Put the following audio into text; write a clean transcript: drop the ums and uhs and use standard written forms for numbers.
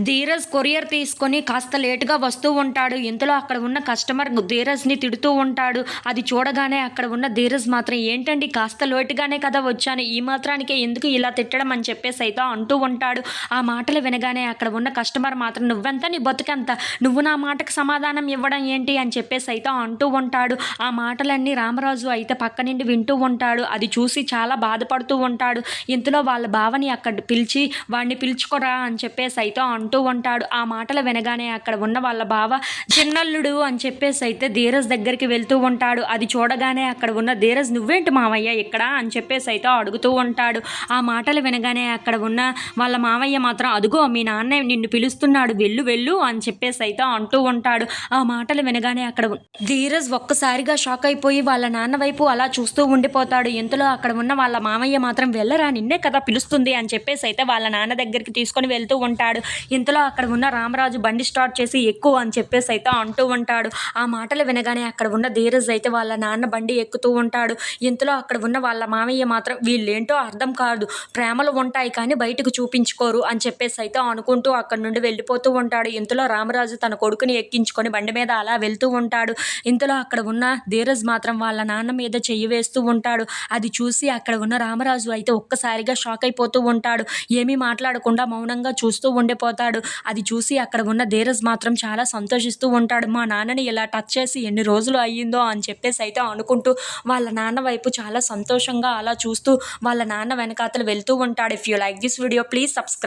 Dheeraj courier తీసుకొని కాస్త లేట్‌గా వస్తూ ఉంటాడు. ఇంతలో అక్కడ ఉన్న కస్టమర్ ధీరజ్‌ని తిడుతూ ఉంటాడు. అది చూడగానే అక్కడ ఉన్న ధీరజ్ మాత్రం ఏంటండి కాస్త లేట్‌గానే కదా వచ్చాను. ఈ మాత్రానికే ఎందుకు ఇలా తిట్టడం అని చెప్పేసైతే అంటూ ఉంటాడు. ఆ మాటలు వినగానే అక్కడ ఉన్న కస్టమర్ మాత్రం నువ్వెంత నీ బతుకెంత? నువ్వు నా మాటకు సమాధానం ఇవ్వడం ఏంటి? అని చెప్పేసైతే అంటూ ఉంటాడు. ఆ మాటలన్నీ రామరాజు అయితే పక్క నుండి వింటూ ఉంటాడు. అది చూసి చాలా బాధపడుతూ ఉంటాడు. ఇంతలో వాళ్ళ బావని అక్కడ పిలిచి వాడిని పిలుచుకోరా అని చెప్పేసైతే అంటూ ఉంటాడు. ఆ మాటలు వినగానే అక్కడ ఉన్న వాళ్ళ బావ చిన్నల్లుడు అని చెప్పేసైతే ధీరజ్ దగ్గరికి వెళ్తూ ఉంటాడు. అది చూడగానే అక్కడ ఉన్న ధీరజ్ నువ్వేంటి మావయ్య ఇక్కడ అని చెప్పేసైతే అడుగుతూ ఉంటాడు. ఆ మాటలు వినగానే అక్కడ ఉన్న వాళ్ళ మావయ్య మాత్రం అదుగో మీ నాన్న నిన్ను పిలుస్తున్నాడు వెళ్ళు వెళ్ళు అని చెప్పేసైతే అంటూ ఉంటాడు. ఆ మాటలు వినగానే అక్కడ ధీరజ్ ఒక్కసారిగా షాక్ అయిపోయి వాళ్ళ నాన్న వైపు అలా చూస్తూ ఉండిపోతాడు. ఇంతలో అక్కడ ఉన్న వాళ్ళ మామయ్య మాత్రం వెళ్ళరా నిన్నే కదా పిలుస్తుంది అని చెప్పేసైతే వాళ్ళ నాన్న దగ్గరికి తీసుకొని వెళ్తూ ఉంటాడు. ఇంతలో అక్కడ ఉన్న రామరాజు బండి స్టార్ట్ చేసి ఎక్కువ అని చెప్పేసైతే అంటూ ఉంటాడు. ఆ మాటలు వినగానే అక్కడ ఉన్న ధీరజ్ అయితే వాళ్ళ నాన్న బండి ఎక్కుతూ ఉంటాడు. ఇంతలో అక్కడ ఉన్న వాళ్ళ మామయ్య మాత్రం వీళ్ళేంటో అర్థం కాదు, ప్రేమలు ఉంటాయి కానీ బయటకు చూపించుకోరు అని చెప్పేసైతే అనుకుంటూ అక్కడి నుండి వెళ్ళిపోతూ ఉంటాడు. ఇంతలో రామరాజు తన కొడుకుని ఎక్కించుకొని బండి మీద అలా వెళ్తూ ఉంటాడు. ఇంతలో అక్కడ ఉన్న ధీరజ్ మాత్రం వాళ్ళ నాన్న మీద చెయ్యి వేస్తూ ఉంటాడు. అది చూసి అక్కడ ఉన్న రామరాజు అయితే ఒక్కసారిగా షాక్ అయిపోతూ ఉంటాడు. ఏమీ మాట్లాడకుండా మౌనంగా చూస్తూ ఉండిపోతాడు. అది చూసి అక్కడ ఉన్న ధీరజ్ మాత్రం చాలా సంతోషిస్తూ ఉంటాడు. మా నాన్నని ఇలా టచ్ చేసి ఎన్ని రోజులు అయ్యిందో అని చెప్పేసి అయితే అనుకుంటూ వాళ్ళ నాన్న వైపు చాలా సంతోషంగా అలా చూస్తూ వాళ్ళ నాన్న వెనకాతలు వెళ్తూ ఉంటాడు. If you like this video please subscribe.